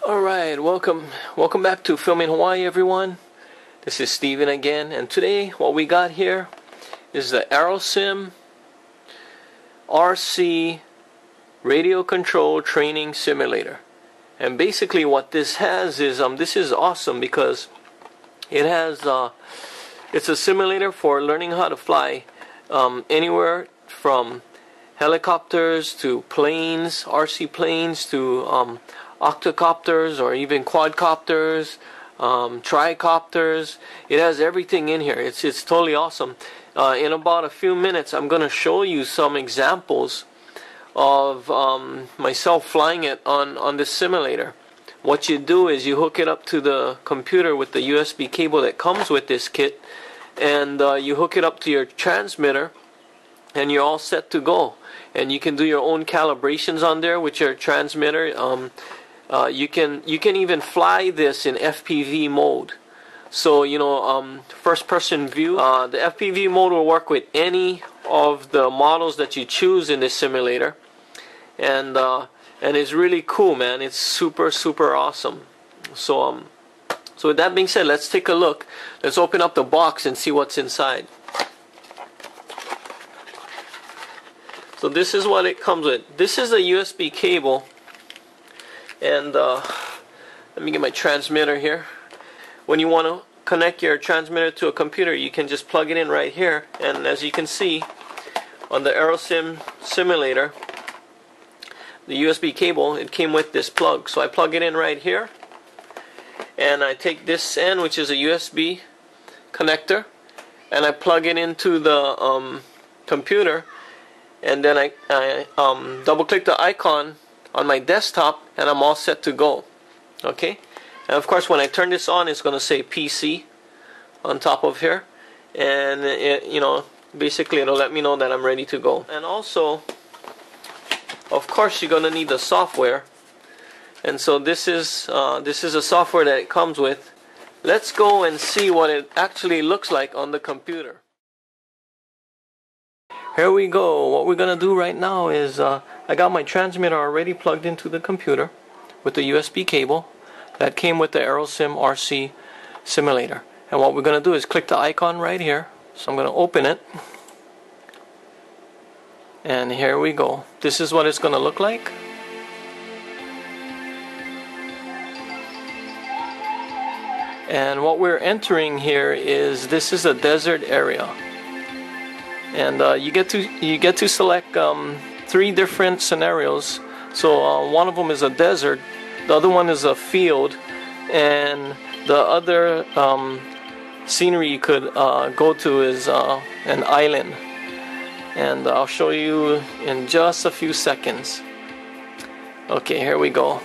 Alright, welcome back to Filming Hawaii, everyone. This is Steven again, and today what we got here is the Aerosim RC Radio Control Training Simulator. And basically what this has is, this is awesome because it has, it's a simulator for learning how to fly anywhere from helicopters to planes, RC planes, to octocopters or even quadcopters, tricopters. It has everything in here. It's totally awesome. In about a few minutes I'm going to show you some examples of myself flying it on this simulator. What you do is you hook it up to the computer with the USB cable that comes with this kit, and you hook it up to your transmitter and you're all set to go. And you can do your own calibrations on there with your transmitter. You can even fly this in FPV mode. So, you know, first person view. The FPV mode will work with any of the models that you choose in this simulator. And it's really cool, man. It's super awesome. So with that being said, let's take a look. Let's open up the box and see what's inside. So this is what it comes with. This is a USB cable. And let me get my transmitter here. When you want to connect your transmitter to a computer, you can just plug it in right here. And as you can see on the Aerosim simulator, the USB cable, it came with this plug. So I plug it in right here, and I take this end, which is a USB connector, and I plug it into the computer, and then I double click the icon on my desktop, and I'm all set to go. Okay, and of course when I turn this on, it's going to say PC on top of here, and it, you know, basically it'll let me know that I'm ready to go. And also, of course, you're going to need the software, and so this is a software that it comes with. Let's go and see what it actually looks like on the computer. Here we go. What we're gonna do right now is I got my transmitter already plugged into the computer with the USB cable that came with the Aerosim RC simulator. And what we're gonna do is click the icon right here. So I'm gonna open it. And here we go. This is what it's gonna look like. And what we're entering here is, this is a desert area. And you get to select 3 different scenarios. So one of them is a desert, the other one is a field, and the other scenery you could go to is an island. And I'll show you in just a few seconds. Okay, here we go.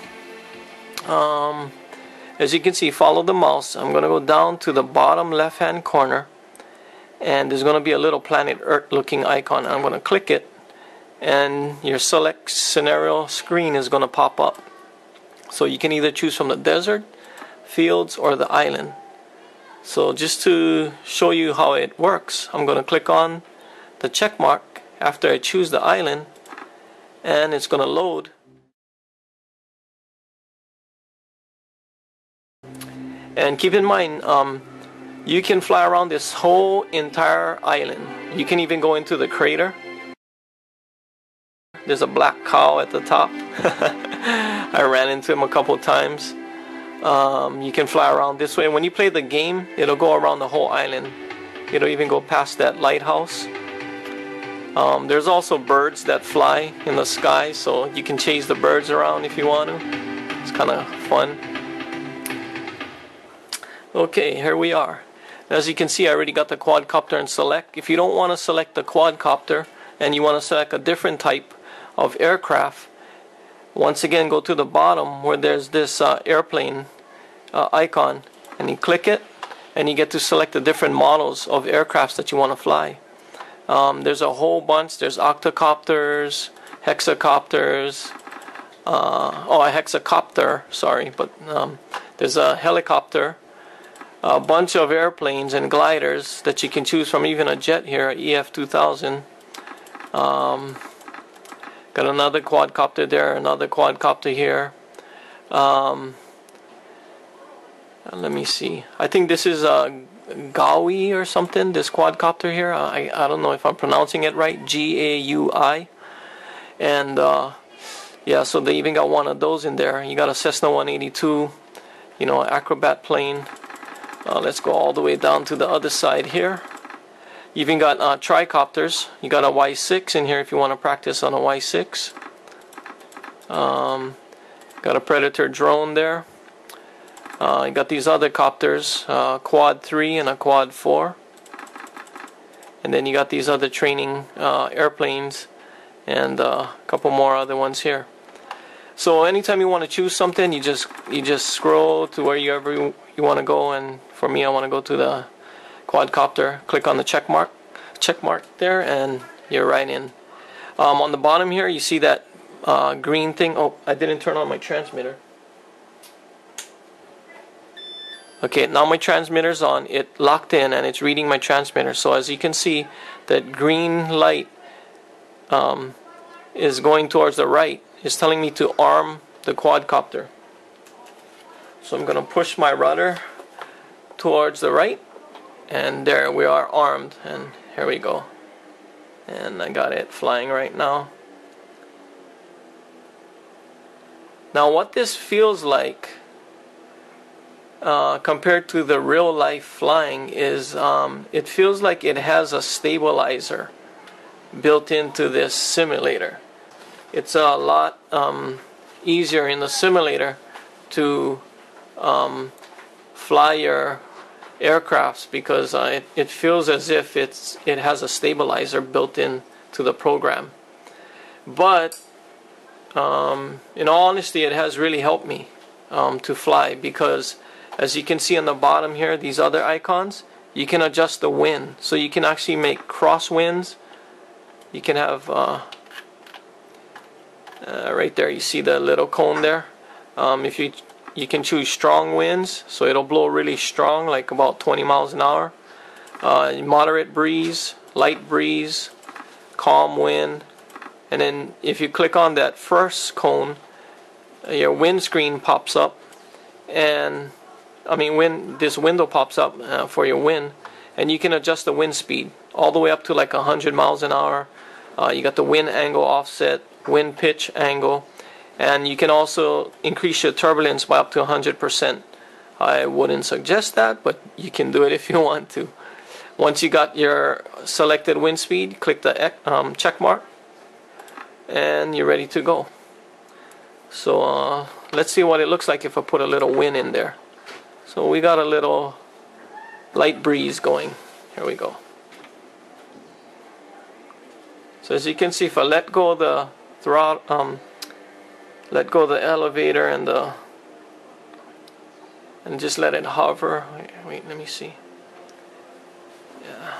As you can see, follow the mouse. I'm going to go down to the bottom left hand corner, and there's going to be a little planet Earth looking icon. I'm going to click it, and your select scenario screen is going to pop up. So you can either choose from the desert, fields, or the island. So just to show you how it works, I'm going to click on the check mark after I choose the island, and it's going to load. And keep in mind, you can fly around this whole entire island. You can even go into the crater. There's a black cow at the top. I ran into him a couple times. You can fly around this way. When you play the game, it'll go around the whole island. It'll even go past that lighthouse. There's also birds that fly in the sky, so you can chase the birds around if you want to. It's kind of fun. Okay, here we are. As you can see, I already got the quadcopter and select. If you don't want to select the quadcopter and you want to select a different type of aircraft, once again go to the bottom where there's this airplane icon, and you click it, and you get to select the different models of aircrafts that you want to fly. There's a whole bunch. There's octocopters, hexacopters, a hexacopter, sorry, but there's a helicopter, a bunch of airplanes and gliders that you can choose from, even a jet here, EF-2000. Got another quadcopter there, another quadcopter here. Let me see. I think this is Gaui or something, this quadcopter here. I don't know if I'm pronouncing it right. Gaui. And yeah, so they even got one of those in there. You got a Cessna 182, you know, Acrobat plane. Let's go all the way down to the other side here. You even got tricopters. You got a Y6 in here if you want to practice on a Y6. Got a Predator drone there. You got these other copters, Quad 3 and a Quad 4. And then you got these other training airplanes and a couple more other ones here. So anytime you want to choose something, you just scroll to wherever you want to go. And for me, I want to go to the quadcopter. Click on the check mark there, and you're right in. On the bottom here, you see that green thing. Oh, I didn't turn on my transmitter. Okay, now my transmitter's on. It locked in and it's reading my transmitter. So as you can see, that green light is going towards the right. It's telling me to arm the quadcopter. So I'm going to push my rudder towards the right, and there we are, armed, and here we go. And I got it flying right now. Now what this feels like compared to the real life flying is it feels like it has a stabilizer built into this simulator. It's a lot easier in the simulator to fly your aircrafts because it feels as if it has a stabilizer built in to the program. But in all honesty, it has really helped me to fly, because as you can see on the bottom here, these other icons, you can adjust the wind, so you can actually make crosswinds. You can have right there, you see the little cone there. If you can choose strong winds, so it'll blow really strong, like about 20 miles an hour. Moderate breeze, light breeze, calm wind. And then if you click on that first cone, your windscreen pops up, and this window pops up for your wind, and you can adjust the wind speed all the way up to like 100 miles an hour. You got the wind angle offset, wind pitch angle, and you can also increase your turbulence by up to 100%. I wouldn't suggest that, but you can do it if you want to. Once you got your selected wind speed, click the check mark, and you're ready to go. So let's see what it looks like if I put a little wind in there. So we got a little light breeze going. Here we go. So as you can see, if I let go of the throttle, let go of the elevator and just let it hover. Wait, let me see. Yeah.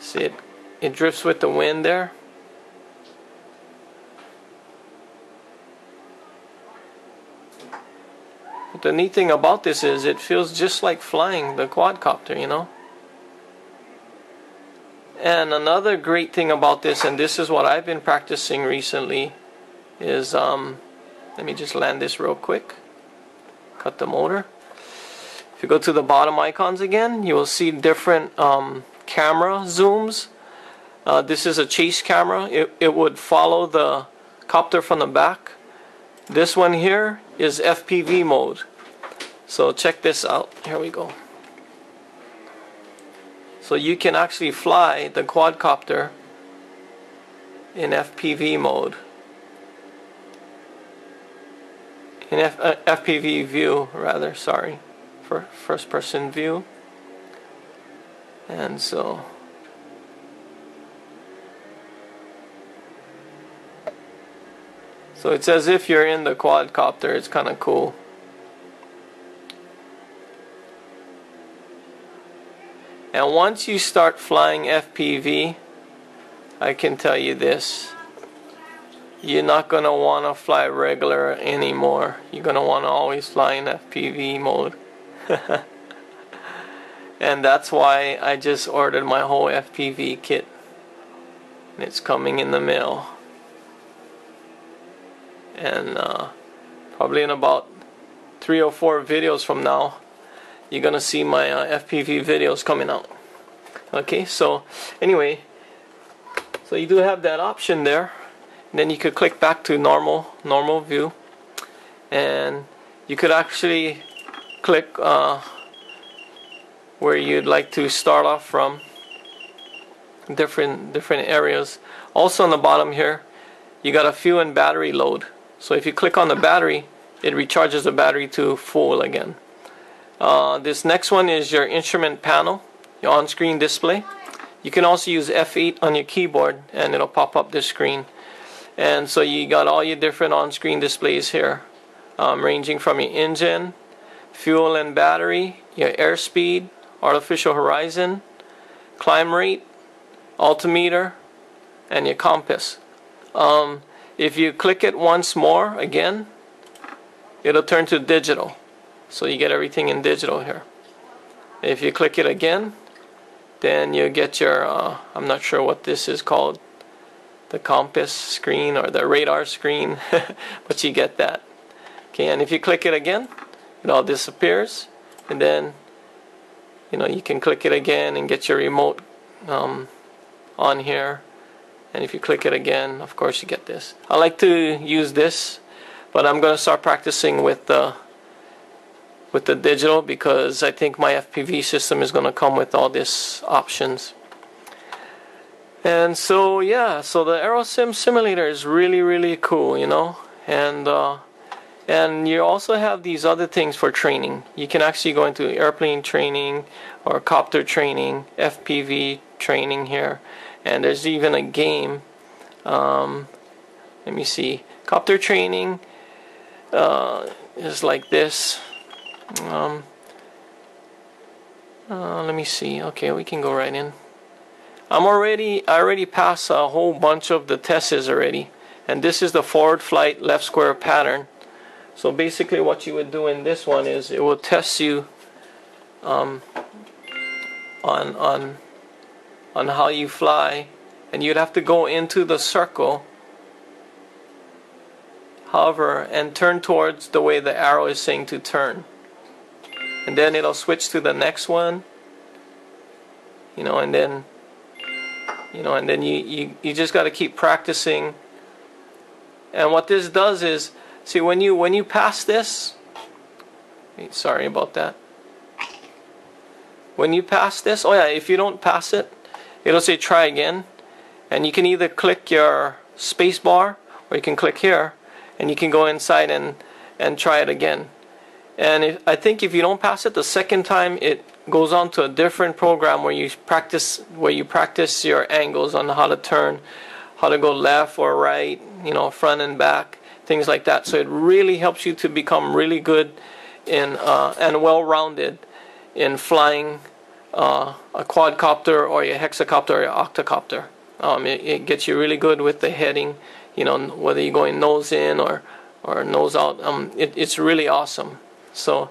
See it drifts with the wind there. But the neat thing about this is it feels just like flying the quadcopter, you know. And another great thing about this, and this is what I've been practicing recently, is let me just land this real quick. Cut the motor. If you go to the bottom icons again, you will see different camera zooms. This is a chase camera. It would follow the copter from the back. This one here is FPV mode. So check this out. Here we go. So you can actually fly the quadcopter in FPV mode. In FPV view, rather, sorry. For first person view. And so it's as if you're in the quadcopter. It's kind of cool. And once you start flying FPV, I can tell you this, you're not going to want to fly regular anymore. You're going to want to always fly in FPV mode. And that's why I just ordered my whole FPV kit. And it's coming in the mail. And probably in about 3 or 4 videos from now, you're gonna see my FPV videos coming out. Okay, so anyway, so you do have that option there. And then you could click back to normal view, and you could actually click where you'd like to start off from. Different areas. Also on the bottom here, you got a fuel and battery load. So if you click on the battery, it recharges the battery to full again. This next one is your instrument panel, your on-screen display. You can also use F8 on your keyboard and it'll pop up this screen. And so you got all your different on-screen displays here, ranging from your engine, fuel and battery, your airspeed, artificial horizon, climb rate, altimeter, and your compass. If you click it once more again, it'll turn to digital, so you get everything in digital here. If you click it again, then you get your I'm not sure what this is called, the compass screen or the radar screen, but you get that. Okay, and if you click it again, it all disappears, and then you can click it again and get your remote on here. And if you click it again, of course you get this. I like to use this, but I'm going to start practicing with the digital, because I think my FPV system is going to come with all these options. And so yeah, so the Aerosim Simulator is really cool, and you also have these other things for training. You can actually go into airplane training or copter training, FPV training here, and there's even a game. Let me see. Copter training is like this. Let me see. Okay, we can go right in. I already passed a whole bunch of the tests already, and this is the forward flight left square pattern. So basically what you would do in this one is it will test you on how you fly, and you'd have to go into the circle, hover, and turn towards the way the arrow is saying to turn. And then it'll switch to the next one, and then you just got to keep practicing. And what this does is, see, when you pass this, sorry about that. When you pass this, oh yeah, if you don't pass it, it'll say try again, and you can either click your space bar or you can click here, and you can go inside and try it again. And I think if you don't pass it the second time, it goes on to a different program where you practice your angles on how to turn, how to go left or right, front and back, things like that. So it really helps you to become really good in and well-rounded in flying a quadcopter or a hexacopter or a octocopter. It gets you really good with the heading, whether you're going nose in or nose out. It's really awesome. So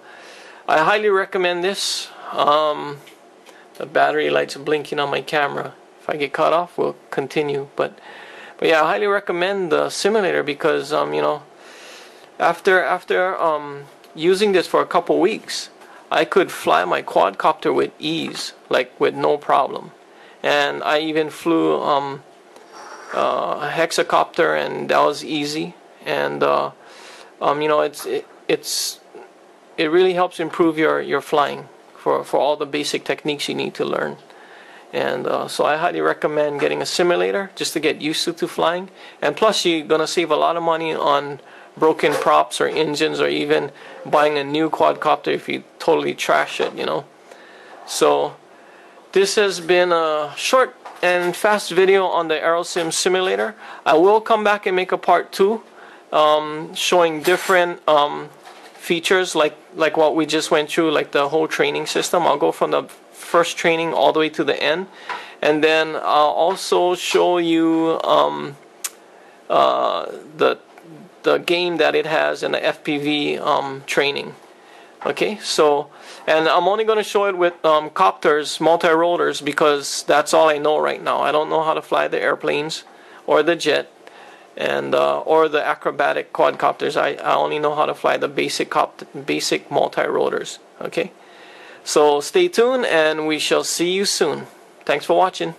I highly recommend this. The battery light's blinking on my camera. If I get cut off, we'll continue. But yeah, I highly recommend the simulator, because after using this for a couple weeks, I could fly my quadcopter with ease, like with no problem. And I even flew a hexacopter, and that was easy. And it really helps improve your flying for all the basic techniques you need to learn. And so I highly recommend getting a simulator just to get used to flying. And plus, you're going to save a lot of money on broken props or engines, or even buying a new quadcopter if you totally trash it, So this has been a short and fast video on the Aerosim Simulator. I will come back and make a part 2 showing different features like what we just went through, like the whole training system. I'll go from the first training all the way to the end, and then I'll also show you the game that it has and the FPV training. Okay, so, and I'm only going to show it with copters, multi-rotors, because that's all I know right now. I don't know how to fly the airplanes or the jet, and or the acrobatic quadcopters. I only know how to fly the basic multi-rotors. Okay, so stay tuned and we shall see you soon. Thanks for watching.